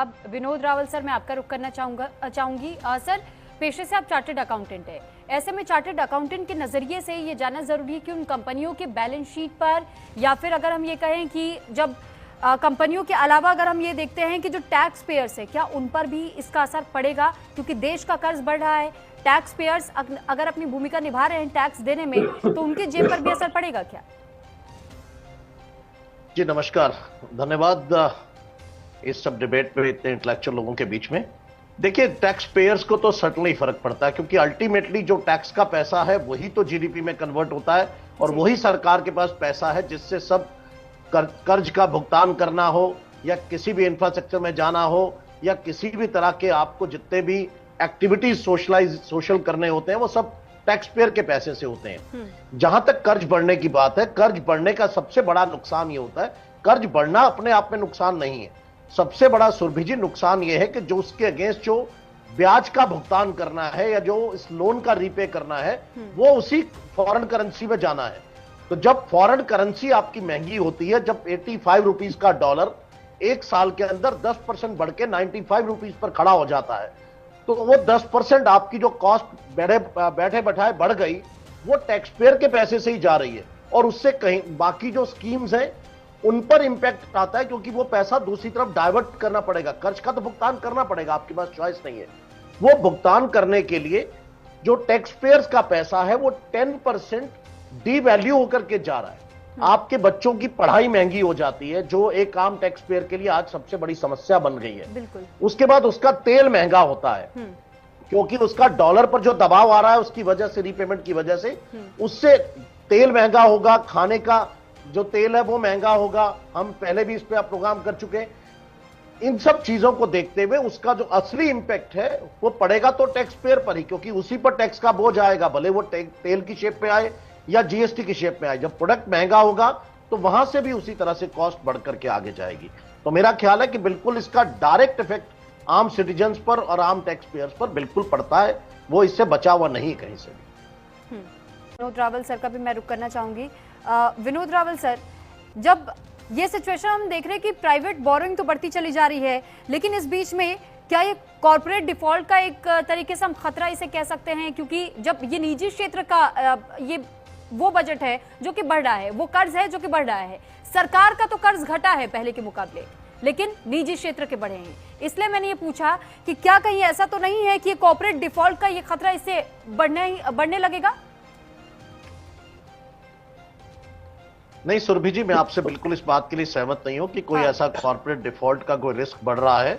अब विनोद रावल सर, मैं आपका रुख करना चाहूंगी। सर, पेशे से आप चार्टर्ड अकाउंटेंट है, ऐसे में चार्टर्ड अकाउंटेंट के नजरिए से ये जानना जरूरी है कि उन कंपनियों के बैलेंस शीट पर, या फिर अगर हम ये कहें कि जब कंपनियों के अलावा अगर हम ये देखते हैं कि जो टैक्स पेयर्स है, क्या उन पर भी इसका असर पड़ेगा? क्योंकि देश का कर्ज बढ़ रहा है, टैक्स पेयर्स अगर अपनी भूमिका निभा रहे हैं टैक्स देने में, तो उनके जेब पर भी असर पड़ेगा क्या? जी नमस्कार, धन्यवाद इस सब डिबेट में इतने इंटेलेक्चुअल लोगों के बीच में। देखिए, टैक्स पेयर्स को तो सर्टनली फर्क पड़ता है, क्योंकि अल्टीमेटली जो टैक्स का पैसा है वही तो जीडीपी में कन्वर्ट होता है, और वही सरकार के पास पैसा है जिससे सब कर्ज का भुगतान करना हो, या किसी भी इंफ्रास्ट्रक्चर में जाना हो, या किसी भी तरह के आपको जितने भी एक्टिविटीज सोशल करने होते हैं, वो सब टैक्स पेयर के पैसे से होते हैं। जहां तक कर्ज बढ़ने की बात है, कर्ज बढ़ने का सबसे बड़ा नुकसान ये होता है, कर्ज बढ़ना अपने आप में नुकसान नहीं है। सबसे बड़ा सुरभि जी नुकसान ये है कि जो उसके अगेंस्ट जो ब्याज का भुगतान करना है या जो इस लोन का रीपे करना है, वो उसी फॉरेन करेंसी में जाना है। तो जब फॉरेन करेंसी आपकी महंगी होती है, जब 85 रुपीज का डॉलर एक साल के अंदर 10% बढ़ के 95 रुपीज पर खड़ा हो जाता है, तो वो 10% आपकी जो कॉस्ट बैठे बैठाए बढ़ गई, वो टैक्स पेयर के पैसे से ही जा रही है, और उससे कहीं बाकी जो स्कीम्स हैं उन पर इंपैक्ट आता है, क्योंकि वो पैसा दूसरी तरफ डाइवर्ट करना पड़ेगा। कर्ज का तो भुगतान करना पड़ेगा, आपके पास चॉइस नहीं है। वो भुगतान करने के लिए जो टैक्स पेयर्स का पैसा है वो 10% डीवैल्यू होकर के जा रहा है। आपके बच्चों की पढ़ाई महंगी हो जाती है, जो एक आम टैक्स पेयर के लिए आज सबसे बड़ी समस्या बन गई है। बिल्कुल। उसके बाद उसका तेल महंगा होता है, क्योंकि उसका डॉलर पर जो दबाव आ रहा है उसकी वजह से, रीपेमेंट की वजह से, उससे तेल महंगा होगा, खाने का जो तेल है वो महंगा होगा। हम पहले भी इस पे प्रोग्राम कर चुके हैं। इन सब चीजों को देखते हुए उसका जो असली इंपैक्ट है वो पड़ेगा तो टैक्स पेयर पर ही, क्योंकि उसी पर टैक्स का बोझ आएगा, भले वो तेल की शेप में आए या जीएसटी की शेप में आए। जब प्रोडक्ट महंगा होगा तो वहां से भी उसी तरह से कॉस्ट बढ़ करके आगे जाएगी। तो मेरा ख्याल है कि बिल्कुल इसका डायरेक्ट इफेक्ट आम सिटीजन्स पर और आम टैक्स पेयर्स पर बिल्कुल पड़ता है, वो इससे बचा हुआ नहीं कहीं से भी। विनोद रावल सर का भी मैं रुख करना चाहूंगी। विनोद रावल सर, जब ये सिचुएशन हम देख रहे हैं कि प्राइवेट बोरोइंग तो बढ़ती चली जा रही है, लेकिन इस बीच में क्या ये कॉर्पोरेट डिफॉल्ट का एक तरीके से हम खतरा इसे कह सकते हैं? क्योंकि जब ये निजी क्षेत्र का ये वो बजट है जो कि बढ़ रहा है, वो कर्ज है जो कि बढ़ रहा है, सरकार का तो कर्ज घटा है पहले के मुकाबले, लेकिन निजी क्षेत्र के बढ़े हैं। इसलिए मैंने ये पूछा कि क्या कहीं ऐसा तो नहीं है कि ये कॉर्पोरेट डिफॉल्ट का ये खतरा इससे बढ़ने लगेगा? नहीं सुरभि जी, मैं आपसे बिल्कुल इस बात के लिए सहमत नहीं हूं कि कोई ऐसा कॉर्पोरेट डिफॉल्ट का कोई रिस्क बढ़ रहा है।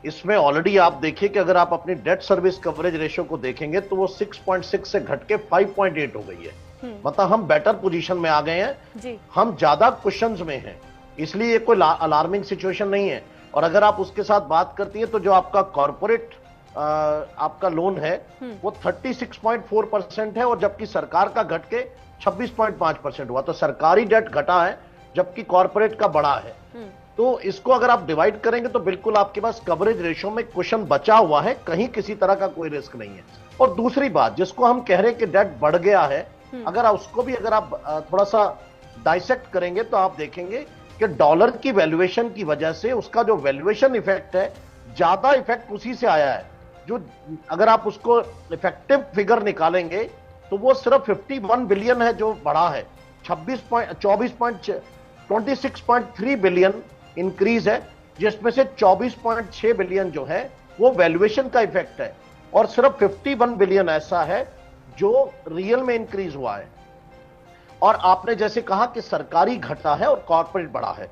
इसमें ऑलरेडी आप देखिए कि अगर आप अपनी डेट सर्विस कवरेज रेशियो को देखेंगे तो वो 6.6 से घट के 5.8 हो गई है। मतलब हम बेटर पोजीशन में आ गए हैं, हम ज्यादा क्वेश्चंस में हैं, इसलिए ये कोई अलार्मिंग सिचुएशन नहीं है। और अगर आप उसके साथ बात करती है तो जो आपका कॉर्पोरेट आपका लोन है वो 36.4% है, और जबकि सरकार का घट के 26.5% हुआ। तो सरकारी डेट घटा है जबकि कॉर्पोरेट का बढ़ा है। तो इसको अगर आप डिवाइड करेंगे तो बिल्कुल आपके पास कवरेज रेशियो में क्वेश्चन बचा हुआ है, कहीं किसी तरह का कोई रिस्क नहीं है। और दूसरी बात जिसको हम कह रहे हैं कि डेट बढ़ गया है, अगर उसको भी अगर आप थोड़ा सा डाइसेक्ट करेंगे तो आप देखेंगे कि डॉलर की वैल्यूएशन की वजह से उसका जो वैल्यूएशन इफेक्ट है, ज्यादा इफेक्ट उसी से आया है। जो अगर आप उसको इफेक्टिव फिगर निकालेंगे तो वो सिर्फ 51 बिलियन है जो बढ़ा है, 26.3 बिलियन इंक्रीज है, जिसमें से 24.6 बिलियन जो है वो वैल्यूएशन का इफेक्ट है, और सिर्फ 51 बिलियन ऐसा है जो रियल में इंक्रीज हुआ है। और आपने जैसे कहा कि सरकारी घटा है और कॉर्पोरेट बढ़ा है।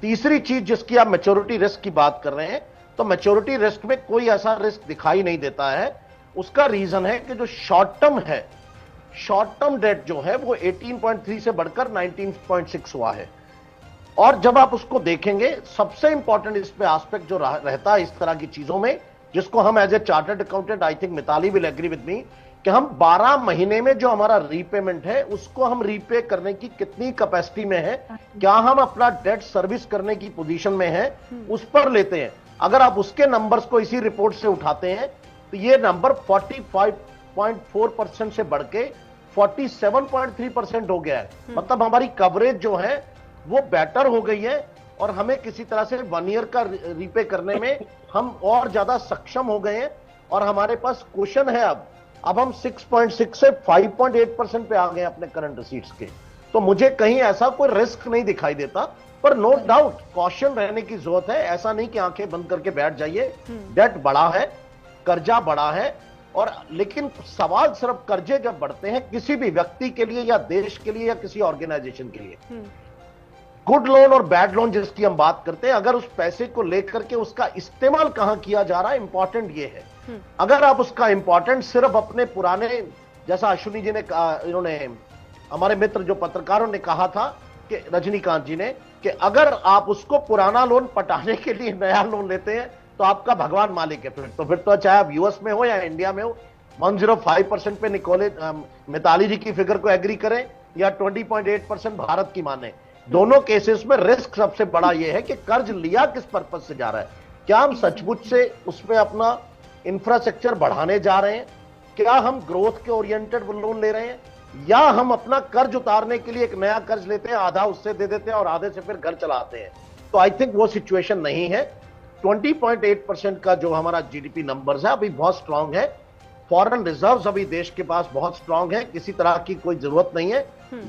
तीसरी चीज जिसकी आप मैच्योरिटी रिस्क की बात कर रहे हैं, तो मैच्योरिटी रिस्क में कोई ऐसा रिस्क दिखाई नहीं देता है। उसका रीजन है कि जो शॉर्ट टर्म है, शॉर्ट टर्म डेट जो है वो 18.3 से बढ़कर 19.6 हुआ है। और जब आप उसको देखेंगे, सबसे इंपॉर्टेंट इस पे एस्पेक्ट जो रहता है इस तरह की चीजों में, जिसको हम as a chartered accountant, I think Mitali will agree with me, कि हम 12 महीने में जो हमारा रीपेमेंट है उसको हम रीपे करने की कितनी कैपेसिटी में है, क्या हम अपना डेट सर्विस करने की पोजीशन में है, उस पर लेते हैं। अगर आप उसके नंबर्स को इसी रिपोर्ट से उठाते हैं तो ये नंबर 45.4% से बढ़ के 47.3% हो गया है। मतलब हमारी कवरेज जो है वो बेटर हो गई है, और हमें किसी तरह से 1 ईयर का रीपे करने में हम और ज्यादा सक्षम हो गए हैं और हमारे पास क्वेश्चन है अब हम 6.6 से 5.8% पे आ गए अपने करंट रिसीट्स के। तो मुझे कहीं ऐसा कोई रिस्क नहीं दिखाई देता, पर नो डाउट कॉशन रहने की जरूरत है। ऐसा नहीं कि आंखें बंद करके बैठ जाइए। डेट बड़ा है, कर्जा बड़ा है, और लेकिन सवाल सिर्फ कर्जे जब बढ़ते हैं किसी भी व्यक्ति के लिए या देश के लिए या किसी ऑर्गेनाइजेशन के लिए, गुड लोन और बैड लोन जिसकी हम बात करते हैं, अगर उस पैसे को लेकर के उसका इस्तेमाल कहां किया जा रहा है, इंपॉर्टेंट ये है। अगर आप उसका इंपॉर्टेंट सिर्फ अपने पुराने, जैसा अश्विनी जी ने कहा, इन्होंने हमारे मित्र जो पत्रकारों ने कहा था कि रजनीकांत जी ने, कि अगर आप उसको पुराना लोन पटाने के लिए नया लोन लेते हैं तो आपका भगवान मालिक है। फिर तो चाहे आप यूएस में हो या इंडिया में हो, 105% पे निकोले मिताली जी की फिगर को एग्री करें या 20.8% भारत की माने, दोनों केसेस में रिस्क सबसे बड़ा यह है कि कर्ज लिया किस पर्पज से जा रहा है। क्या हम सचमुच से उसमें अपना इंफ्रास्ट्रक्चर बढ़ाने जा रहे हैं, क्या हम ग्रोथ के ओरिएंटेड लोन ले रहे हैं, या हम अपना कर्ज उतारने के लिए एक नया कर्ज लेते हैं, आधा उससे दे देते हैं और आधे से फिर घर चलाते हैं। तो आई थिंक वो सिचुएशन नहीं है। 20.8% का जो हमारा जीडीपी नंबर्स है अभी बहुत स्ट्रांग है। फॉरेन रिजर्व्स अभी देश के पास बहुत स्ट्रांग है, किसी तरह की कोई जरूरत नहीं है।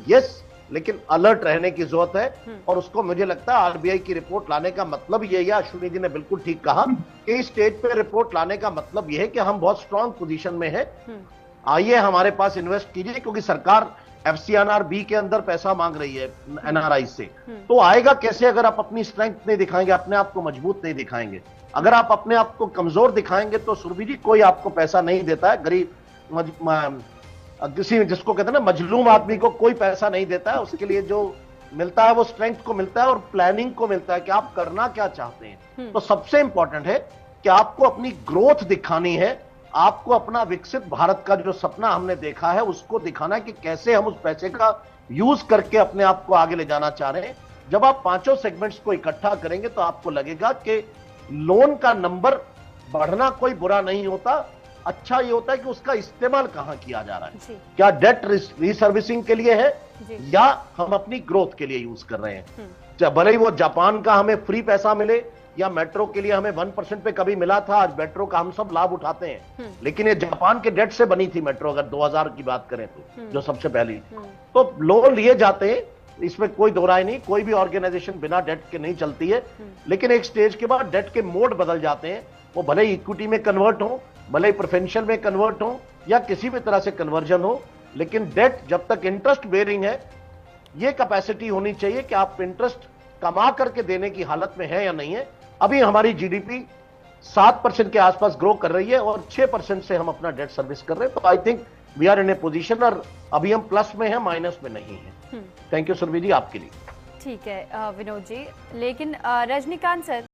यस, लेकिन अलर्ट रहने की जरूरत है, और उसको मुझे लगता है आरबीआई की रिपोर्ट लाने का मतलब ये है, अश्विनी जी ने बिल्कुल ठीक कहा कि इस स्टेज पे रिपोर्ट लाने का मतलब ये है कि हम बहुत स्ट्रांग पोजीशन में है, आइए हमारे पास इन्वेस्ट कीजिए, क्योंकि सरकार एफसीआईआर बी के अंदर पैसा मांग रही है एनआरआई से। तो आएगा कैसे अगर आप अपनी स्ट्रेंथ नहीं दिखाएंगे, अपने आप को मजबूत नहीं दिखाएंगे। अगर आप अपने आप को कमजोर दिखाएंगे तो सुरभि जी कोई आपको पैसा नहीं देता है। गरीब किसी जिसको कहते हैं ना मजलूम आदमी को कोई पैसा नहीं देता है, उसके लिए जो मिलता है वो स्ट्रेंथ को मिलता है और प्लानिंग को मिलता है कि आप करना क्या चाहते हैं। तो सबसे इंपॉर्टेंट है कि आपको अपनी ग्रोथ दिखानी है, आपको अपना विकसित भारत का जो सपना हमने देखा है उसको दिखाना है कि कैसे हम उस पैसे का यूज करके अपने आप को आगे ले जाना चाह रहे हैं। जब आप पांचों सेगमेंट्स को इकट्ठा करेंगे तो आपको लगेगा कि लोन का नंबर बढ़ना कोई बुरा नहीं होता, अच्छा ये होता है कि उसका इस्तेमाल कहां किया जा रहा है। क्या डेट रीसर्विसिंग के लिए है या हम अपनी ग्रोथ के लिए यूज कर रहे हैं। भले ही वो जापान का हमें फ्री पैसा मिले या मेट्रो के लिए हमें 1% पे कभी मिला था, आज मेट्रो का हम सब लाभ उठाते हैं, लेकिन ये जापान के डेट से बनी थी मेट्रो, अगर 2000 की बात करें तो, जो सबसे पहली। तो लोन लिए जाते हैं, इसमें कोई दो राय नहीं, कोई भी ऑर्गेनाइजेशन बिना डेट के नहीं चलती है, लेकिन एक स्टेज के बाद डेट के मोड बदल जाते हैं। वो भले ही इक्विटी में कन्वर्ट हो, भले ही प्रेफरेंशियल में कन्वर्ट हो, या किसी भी तरह से कन्वर्जन हो, लेकिन डेट जब तक इंटरेस्ट बेरिंग है, ये कैपेसिटी होनी चाहिए कि आप इंटरेस्ट कमा करके देने की हालत में है या नहीं है। अभी हमारी जीडीपी 7% के आसपास ग्रो कर रही है और 6% से हम अपना डेट सर्विस कर रहे हैं। तो I think we are in a position, और अभी हम प्लस में हैं, माइनस में नहीं है। थैंक यू सुरभि जी आपके लिए। ठीक है विनोद जी, लेकिन रजनीकांत सर